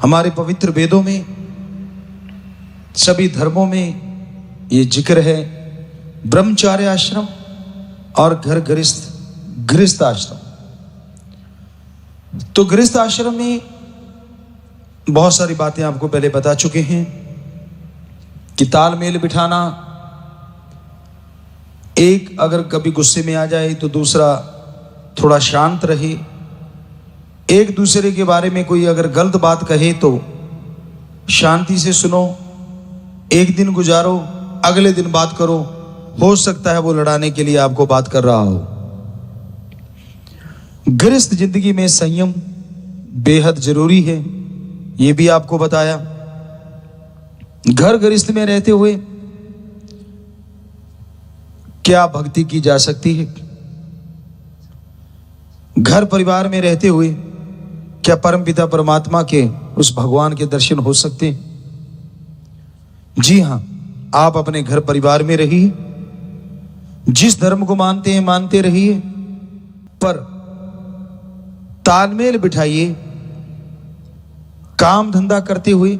हमारे पवित्र वेदों में सभी धर्मों में ये जिक्र है ब्रह्मचार्य आश्रम और घर गृहस्थ आश्रम। तो गृहस्थ आश्रम में बहुत सारी बातें आपको पहले बता चुके हैं कि तालमेल बिठाना, एक अगर कभी गुस्से में आ जाए तो दूसरा थोड़ा शांत रहे, एक दूसरे के बारे में कोई अगर गलत बात कहे तो शांति से सुनो, एक दिन गुजारो, अगले दिन बात करो, हो सकता है वो लड़ाने के लिए आपको बात कर रहा हो। गृहस्थ जिंदगी में संयम बेहद जरूरी है, ये भी आपको बताया। घर गृहस्थ में रहते हुए क्या भक्ति की जा सकती है? घर परिवार में रहते हुए क्या परमपिता परमात्मा के उस भगवान के दर्शन हो सकते हैं? जी हां, आप अपने घर परिवार में रहिए, जिस धर्म को मानते हैं मानते रहिए, पर तालमेल बिठाइए काम धंधा करते हुए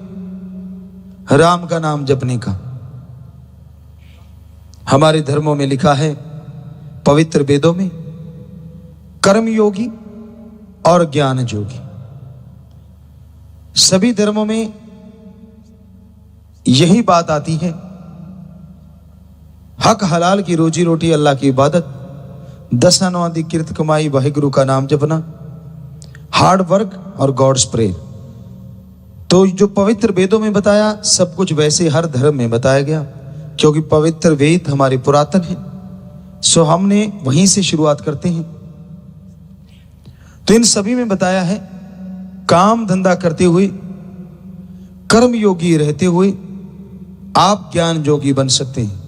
राम का नाम जपने का। हमारे धर्मों में लिखा है, पवित्र वेदों में, कर्म योगी और ज्ञान योगी। सभी धर्मों में यही बात आती है, हक हलाल की रोजी रोटी, अल्लाह की इबादत, 10 अनवादी किरत कमाई, वाहिगुरु का नाम जपना, हार्ड वर्क और गॉड्स प्रेयर। तो जो पवित्र वेदों में बताया सब कुछ वैसे हर धर्म में बताया गया, क्योंकि पवित्र वेद हमारे पुरातन है, सो हमने वहीं से शुरुआत करते हैं। तो इन सभी में बताया है काम धंधा करते हुए, कर्म योगी रहते हुए आप ज्ञान योगी बन सकते हैं,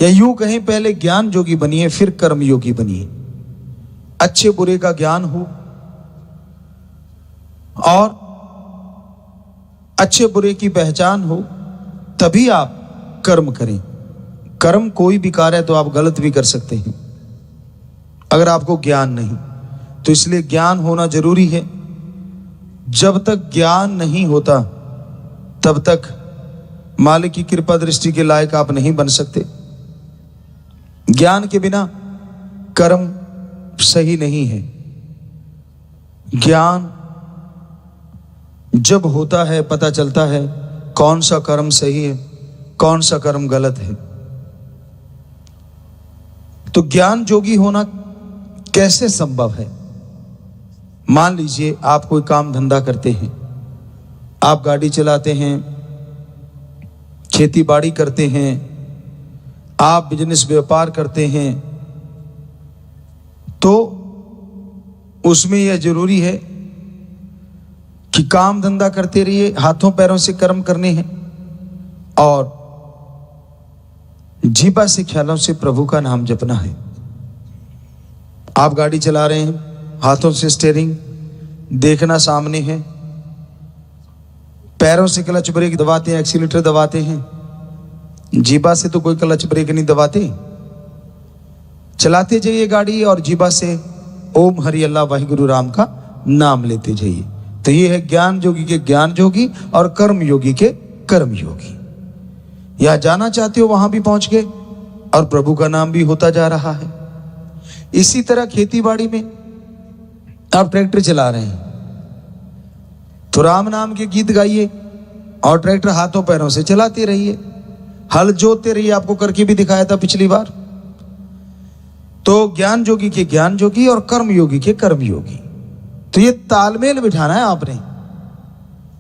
या यूं कहें पहले ज्ञान योगी बनिए फिर कर्म योगी बनिए। अच्छे बुरे का ज्ञान हो और अच्छे बुरे की पहचान हो, तभी आप कर्म करें। कर्म कोई भी कार्य है तो आप गलत भी कर सकते हैं अगर आपको ज्ञान नहीं, तो इसलिए ज्ञान होना जरूरी है। जब तक ज्ञान नहीं होता तब तक मालिक की कृपा दृष्टि के लायक आप नहीं बन सकते। ज्ञान के बिना कर्म सही नहीं है। ज्ञान जब होता है पता चलता है कौन सा कर्म सही है, कौन सा कर्म गलत है। तो ज्ञान जोगी होना कैसे संभव है? मान लीजिए आप कोई काम धंधा करते हैं, आप गाड़ी चलाते हैं, खेती बाड़ी करते हैं, आप बिजनेस व्यापार करते हैं, तो उसमें यह जरूरी है कि काम धंधा करते रहिए, हाथों पैरों से कर्म करने हैं और जीवा से ख्यालों से प्रभु का नाम जपना है। आप गाड़ी चला रहे हैं, हाथों से स्टीयरिंग, देखना सामने है, पैरों से क्लच ब्रेक दबाते हैं, एक्सीलेटर दबाते हैं। जीवा से तो कोई क्लच ब्रेक नहीं दबाते। चलाते जाइए गाड़ी और जीवा से ओम हरि अल्लाह वाहिगुरु राम का नाम लेते जाइए। तो ये है ज्ञान योगी के ज्ञान योगी और कर्म योगी के कर्म योगी। यहां जाना चाहते हो वहां भी पहुंच गए और प्रभु का नाम भी होता जा रहा है। इसी तरह खेती बाड़ी में आप ट्रैक्टर चला रहे हैं तो राम नाम के गीत गाइए और ट्रैक्टर हाथों पैरों से चलाते रहिए, हल जोतते रहिए। आपको करके भी दिखाया था पिछली बार। तो ज्ञान योगी के ज्ञान योगी और कर्म योगी के कर्म योगी। तो ये तालमेल बिठाना है आपने।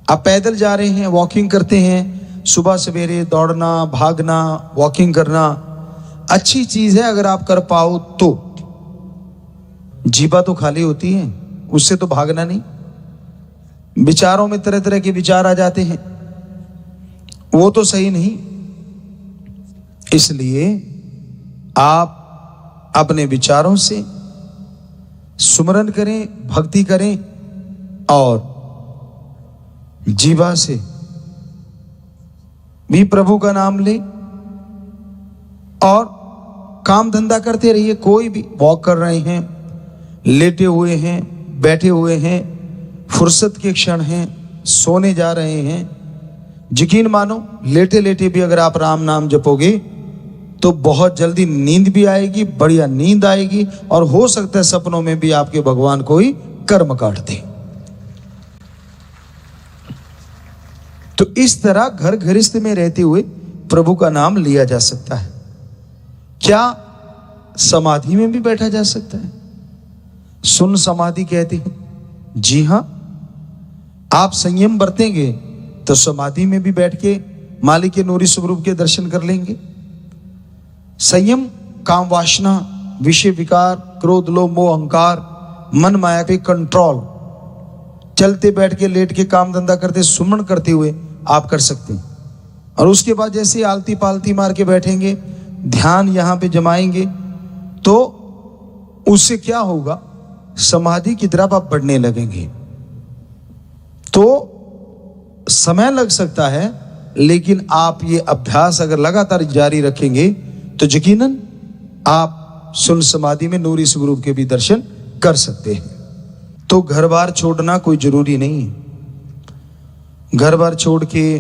आप पैदल जा रहे हैं, वॉकिंग करते हैं, सुबह सवेरे दौड़ना, भागना, वॉकिंग करना अच्छी चीज है अगर आप कर पाओ तो। जीवा तो खाली होती है, उससे तो भागना नहीं। विचारों में तरह तरह के विचार आ जाते हैं, वो तो सही नहीं। इसलिए आप अपने विचारों से सुमरन करें, भक्ति करें और जीवा से भी प्रभु का नाम लें और काम धंधा करते रहिए। कोई भी वॉक कर रहे हैं, लेटे हुए हैं, बैठे हुए हैं, फुर्सत के क्षण हैं, सोने जा रहे हैं, यकीन मानो लेटे लेटे भी अगर आप राम नाम जपोगे तो बहुत जल्दी नींद भी आएगी, बढ़िया नींद आएगी, और हो सकता है सपनों में भी आपके भगवान कोई कर्म काट दे। तो इस तरह घर गृहस्थ में रहते हुए प्रभु का नाम लिया जा सकता है। क्या समाधि में भी बैठा जा सकता है? सुन समाधि कहते हैं। जी हां, आप संयम बरतेंगे तो समाधि में भी बैठ के मालिक के नूरी स्वरूप के दर्शन कर लेंगे। संयम काम वासना, विषय विकार, क्रोध, लोभ, मोह, अहंकार, मन माया पे कंट्रोल, चलते बैठ के लेट के काम धंधा करते सुमन करते हुए आप कर सकते हैं। और उसके बाद जैसे आलती पालती मार के बैठेंगे, ध्यान यहां पे जमाएंगे, तो उससे क्या होगा, समाधि की तरफ आप बढ़ने लगेंगे। तो समय लग सकता है, लेकिन आप ये अभ्यास अगर लगातार जारी रखेंगे तो यकीनन आप सुन समाधि में नूरी स्वरूप के भी दर्शन कर सकते हैं। तो घर बार छोड़ना कोई जरूरी नहीं है। घर बार छोड़ के,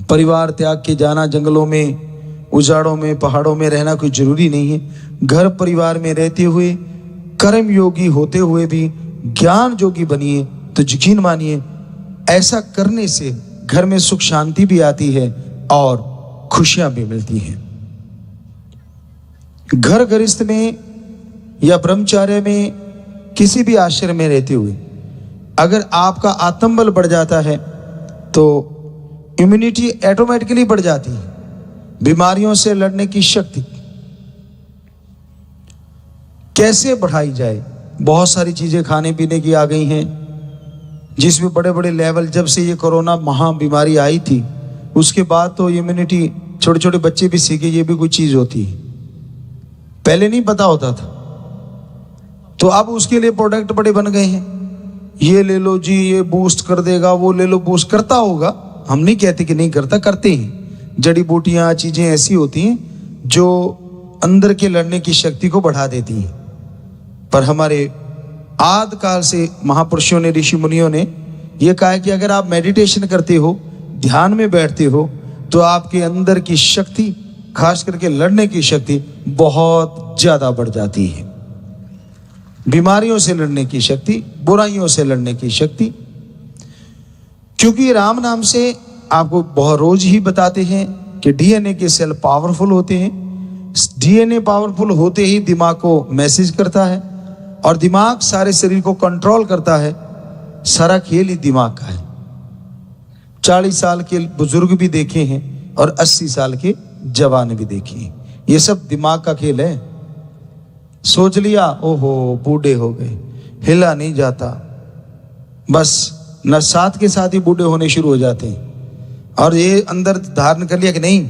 परिवार त्याग के जाना, जंगलों में, उजाड़ों में, पहाड़ों में रहना कोई जरूरी नहीं है। घर परिवार में रहते हुए, कर्म योगी होते हुए भी ज्ञान योगी बनिए तो यकीन मानिए ऐसा करने से घर में सुख शांति भी आती है और खुशियां भी मिलती हैं। घर गृहस्थ में या ब्रह्मचार्य में, किसी भी आश्रम में रहते हुए अगर आपका आत्मबल बढ़ जाता है तो इम्यूनिटी ऑटोमेटिकली बढ़ जाती है, बीमारियों से लड़ने की शक्ति कैसे बढ़ाई जाए। बहुत सारी चीजें खाने पीने की आ गई हैं, जिसमें बड़े बड़े लेवल, जब से ये कोरोना महा बीमारी आई थी उसके बाद तो इम्यूनिटी, छोटे छोटे बच्चे भी सीखे ये भी कोई चीज होती है, पहले नहीं पता होता था। तो अब उसके लिए प्रोडक्ट बड़े बन गए हैं, ये ले लो जी, ये बूस्ट कर देगा, वो ले लो, बूस्ट करता होगा, हम नहीं कहते कि नहीं करता, करते हैं। जड़ी बूटियां, चीजें ऐसी होती हैं जो अंदर के लड़ने की शक्ति को बढ़ा देती हैं। पर हमारे आद काल से महापुरुषों ने, ऋषि मुनियों ने यह कहा है कि अगर आप मेडिटेशन करते हो, ध्यान में बैठते हो, तो आपके अंदर की शक्ति, खास करके लड़ने की शक्ति बहुत ज्यादा बढ़ जाती है। बीमारियों से लड़ने की शक्ति, बुराइयों से लड़ने की शक्ति, क्योंकि राम नाम से आपको बहुत रोज ही बताते हैं कि डीएनए के सेल पावरफुल होते हैं। डीएनए पावरफुल होते ही दिमाग को मैसेज करता है और दिमाग सारे शरीर को कंट्रोल करता है। सारा खेल ही दिमाग का है। 40 साल के बुजुर्ग भी देखे हैं और 80 साल के जवान भी देखे हैं। ये सब दिमाग का खेल है। सोच लिया, ओहो बूढ़े हो गए, हिला नहीं जाता, बस न साथ के साथ ही बूढ़े होने शुरू हो जाते हैं। और ये अंदर धारण कर लिया कि नहीं,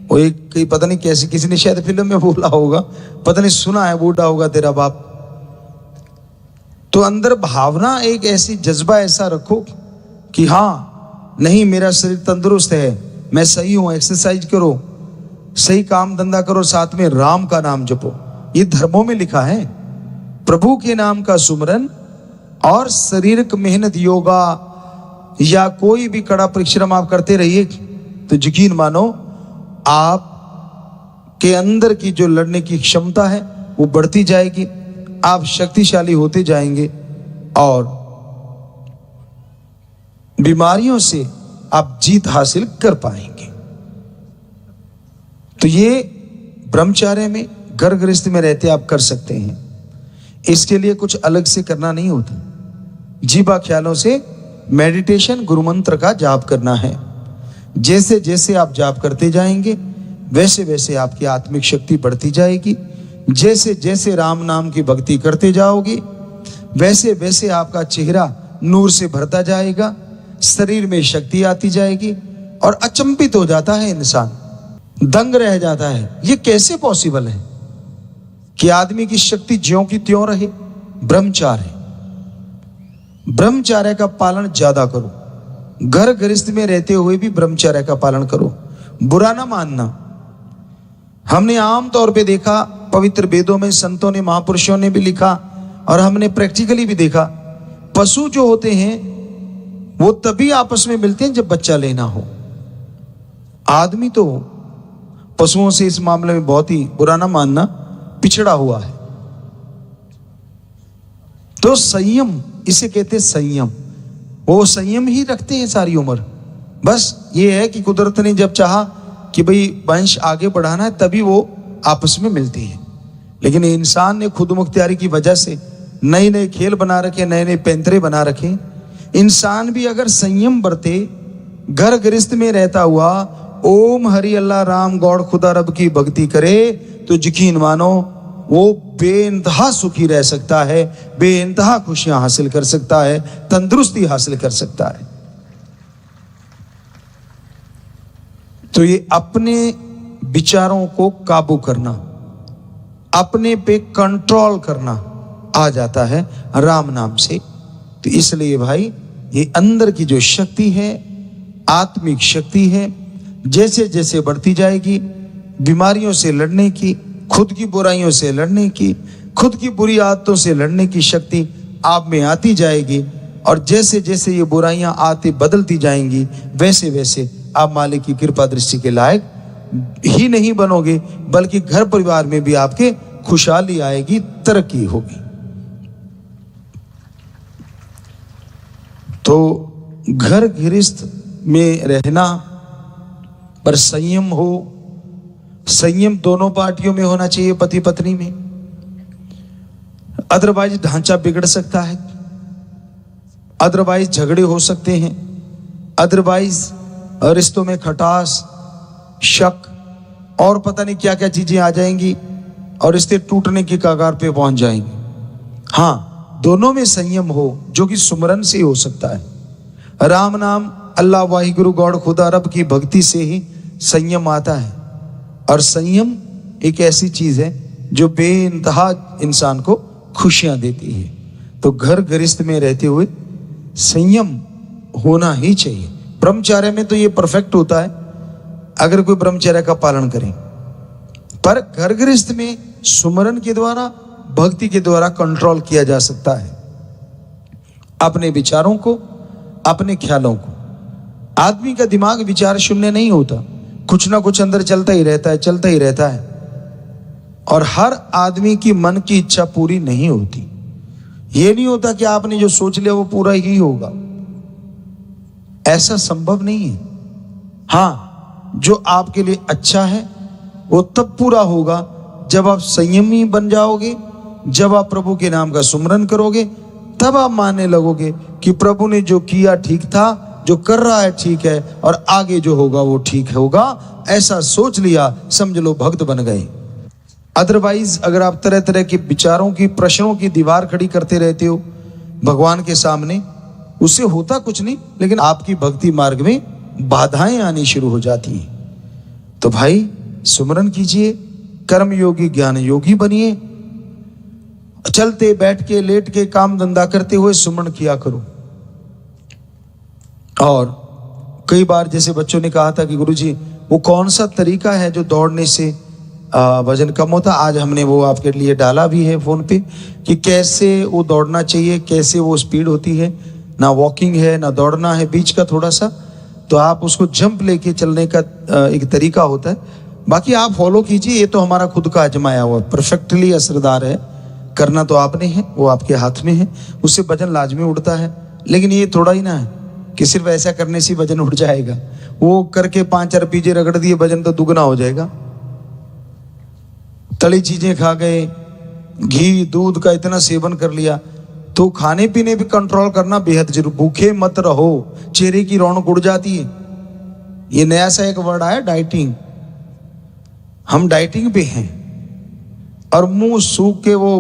वो एक पता नहीं कैसे, किसी ने शायद फिल्म में बोला होगा, पता नहीं सुना है, बूढ़ा होगा तेरा बाप। तो अंदर भावना, एक ऐसी जज्बा ऐसा रखो कि हाँ नहीं, मेरा शरीर तंदुरुस्त है, मैं सही हूं, एक्सरसाइज करो, सही काम धंधा करो, साथ में राम का नाम जपो। ये धर्मों में लिखा है। प्रभु के नाम का सुमरन और शारीरिक मेहनत, योगा या कोई भी कड़ा परिश्रम आप करते रहिए तो यकीन मानो आप के अंदर की जो लड़ने की क्षमता है वो बढ़ती जाएगी, आप शक्तिशाली होते जाएंगे और बीमारियों से आप जीत हासिल कर पाएंगे। तो ये ब्रह्मचार्य में, घर गृहस्थ में रहते आप कर सकते हैं। इसके लिए कुछ अलग से करना नहीं होता। जीवा ख्यालों से मेडिटेशन, गुरु मंत्र का जाप करना है। जैसे जैसे आप जाप करते जाएंगे वैसे वैसे आपकी आत्मिक शक्ति बढ़ती जाएगी। जैसे जैसे राम नाम की भक्ति करते जाओगे वैसे वैसे आपका चेहरा नूर से भरता जाएगा, शरीर में शक्ति आती जाएगी और अचंभित हो जाता है इंसान, दंग रह जाता है। ये कैसे पॉसिबल है कि आदमी की शक्ति ज्यों की त्यों रहे? ब्रह्मचार्य, ब्रह्मचार्य का पालन ज्यादा करो। घर गृहस्थ में रहते हुए भी ब्रह्मचार्य का पालन करो, बुरा ना मानना। हमने आम तौर पे देखा, पवित्र वेदों में संतों ने, महापुरुषों ने भी लिखा और हमने प्रैक्टिकली भी देखा, पशु जो होते हैं वो तभी आपस में मिलते हैं जब बच्चा लेना हो। आदमी तो पशुओं से इस मामले में बहुत ही बुरा ना मानना, पिछड़ा हुआ है। तो संयम, इसे कहते हैं संयम। वो संयम ही रखते हैं सारी उम्र। बस ये है कि कुदरत ने जब चाहा कि भाई वंश आगे बढ़ाना है, तभी वो आपस में मिलती है। लेकिन इंसान ने खुद मुख्तियारी की वजह से नए नए खेल बना रखे, नए नए पैंतरे बना रखे। इंसान भी अगर संयम बरते, घर गृहस्थ में रहता हुआ ओम हरि अल्लाह राम गौड़ खुदा रब की भक्ति करे, तो यकीन मानो वो बेइंतहा सुखी रह सकता है, बेइंतहा खुशियां हासिल कर सकता है, तंदुरुस्ती हासिल कर सकता है। तो ये अपने विचारों को काबू करना, अपने पे कंट्रोल करना आ जाता है राम नाम से। तो इसलिए भाई ये अंदर की जो शक्ति है, आत्मिक शक्ति है, जैसे जैसे बढ़ती जाएगी, बीमारियों से लड़ने की, खुद की बुराइयों से लड़ने की, खुद की बुरी आदतों से लड़ने की शक्ति आप में आती जाएगी। और जैसे जैसे ये बुराइयां आती बदलती जाएंगी, वैसे वैसे आप मालिक की कृपा दृष्टि के लायक ही नहीं बनोगे, बल्कि घर परिवार में भी आपके खुशहाली आएगी, तरक्की होगी। तो घर गृहस्थ में रहना पर संयम हो। संयम दोनों पार्टियों में होना चाहिए, पति पत्नी में। अदरवाइज ढांचा बिगड़ सकता है, अदरवाइज झगड़े हो सकते हैं, अदरवाइज रिश्तों में खटास, शक और पता नहीं क्या क्या चीजें आ जाएंगी और रिश्ते टूटने की कगार पे पहुंच जाएंगे। हाँ, दोनों में संयम हो, जो कि सुमरन से हो सकता है। राम नाम, अल्लाह वाहिगुरु गौड़ खुदा रब की भक्ति से ही संयम आता है। और संयम एक ऐसी चीज है जो बेइंतहा इंसान को खुशियां देती है। तो घर गृहस्थ में रहते हुए संयम होना ही चाहिए। ब्रह्मचर्य में तो ये परफेक्ट होता है अगर कोई ब्रह्मचर्य का पालन करे, पर घर गृहस्थ में सुमरन के द्वारा, भक्ति के द्वारा कंट्रोल किया जा सकता है अपने विचारों को, अपने ख्यालों को। आदमी का दिमाग विचार शून्य नहीं होता, कुछ ना कुछ अंदर चलता ही रहता है, चलता ही रहता है। और हर आदमी की मन की इच्छा पूरी नहीं होती। ये नहीं होता कि आपने जो सोच लिया वो पूरा ही होगा, ऐसा संभव नहीं है। हाँ, जो आपके लिए अच्छा है वो तब पूरा होगा जब आप संयमी बन जाओगे, जब आप प्रभु के नाम का सुमरन करोगे, तब आप मानने लगोगे कि प्रभु ने जो किया ठीक था, जो कर रहा है ठीक है, और आगे जो होगा वो ठीक होगा। ऐसा सोच लिया, समझ लो भक्त बन गए। अदरवाइज अगर आप तरह तरह के विचारों की, प्रश्नों की दीवार खड़ी करते रहते हो भगवान के सामने, उससे होता कुछ नहीं, लेकिन आपकी भक्ति मार्ग में बाधाएं आनी शुरू हो जाती हैं। तो भाई सुमरन कीजिए, कर्म योगी ज्ञान योगी बनिए। चलते बैठ के लेट के काम धंधा करते हुए सुमरन किया करो। और कई बार जैसे बच्चों ने कहा था कि गुरुजी वो कौन सा तरीका है जो दौड़ने से वजन कम होता, आज हमने वो आपके लिए डाला भी है फोन पे कि कैसे वो दौड़ना चाहिए, कैसे वो स्पीड होती है। ना वॉकिंग है ना दौड़ना है, बीच का थोड़ा सा, तो आप उसको जंप लेके चलने का एक तरीका होता है। बाकी आप फॉलो कीजिए, ये तो हमारा खुद का आजमाया हुआ परफेक्टली असरदार है। करना तो आपने है, वो आपके हाथ में है, उससे वजन लाजमी उड़ता है। लेकिन ये थोड़ा ही ना है कि सिर्फ ऐसा करने से वजन उड़ जाएगा। वो करके 5-4 पिज्जे रगड़ दिए, वजन तो दुगना हो जाएगा। तली चीजें खा गए, घी दूध का इतना सेवन कर लिया, तो खाने पीने भी कंट्रोल करना बेहद जरूर। भूखे मत रहो, चेहरे की रौनक उड़ जाती है। ये नया सा एक वर्ड आया, डाइटिंग। हम डाइटिंग पे हैं और मुंह सूख के वो,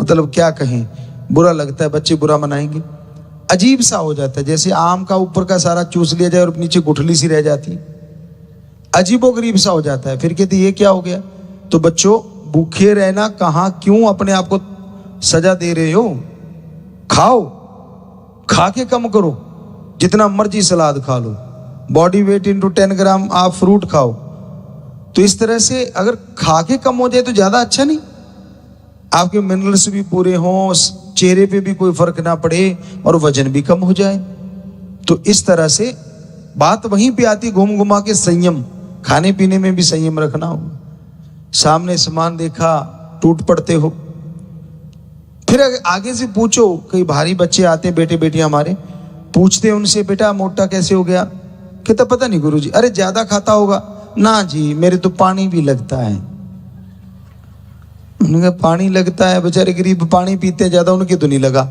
मतलब क्या कहें, बुरा लगता है। बच्चे बुरा मनाएंगे, अजीब सा हो जाता है, जैसे आम का ऊपर का सारा चूस लिया जाए और नीचे गुठली सी रह जाती है, अजीबोगरीब सा हो जाता है। फिर कहते ये क्या हो गया। तो बच्चों, भूखे रहना कहाँ, क्यों अपने आप को सजा दे रहे हो। खाओ, खा के कम करो, जितना मर्जी सलाद खा लो, बॉडी वेट इंटू 10 ग्राम आप फ्रूट खाओ। तो इस तरह से अगर खा के कम हो जाए तो ज्यादा अच्छा नहीं, आपके मिनरल्स भी पूरे हों, चेहरे पे भी कोई फर्क ना पड़े और वजन भी कम हो जाए। तो इस तरह से बात वहीं पे आती, घूम घुमा के संयम, खाने पीने में भी संयम रखना होगा। सामने सामान देखा टूट पड़ते हो। फिर आगे से पूछो, कई भारी बच्चे आते, बेटे बेटियां हमारे, पूछते उनसे बेटा मोटा कैसे हो गया? कहता पता नहीं गुरुजी। अरे ज्यादा खाता होगा। ना जी मेरे तो पानी भी लगता है। उन्होंने कहा पानी लगता है, बेचारे गरीब पानी पीते ज्यादा, उनके तो नहीं लगा।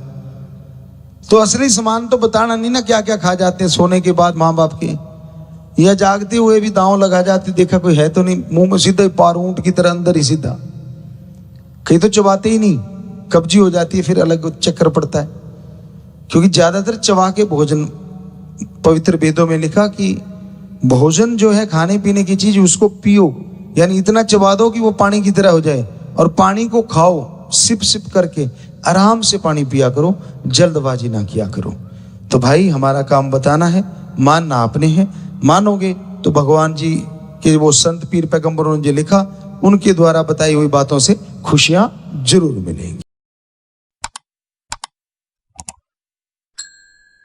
तो असली सामान तो बताना नहीं ना, क्या क्या खा जाते हैं सोने के बाद माँ बाप के, या जागते हुए भी दांव लगा जाते, देखा कोई है तो नहीं, मुंह में सीधा पार ऊंट की तरह अंदर ही सीधा। कहीं तो चबाते ही नहीं, कब्जी हो जाती है, फिर अलग चक्कर पड़ता है। क्योंकि ज्यादातर चबा के भोजन, पवित्र वेदों में लिखा कि भोजन जो है खाने पीने की चीज, उसको पियो, यानी इतना चबा दो कि वो पानी की तरह हो जाए, और पानी को खाओ, सिप सिप करके आराम से पानी पिया करो, जल्दबाजी ना किया करो। तो भाई हमारा काम बताना है, मानना आपने है। मानोगे तो भगवान जी के वो संत पीर पैगंबरों ने जो लिखा, उनके द्वारा बताई हुई बातों से खुशियां जरूर मिलेंगी।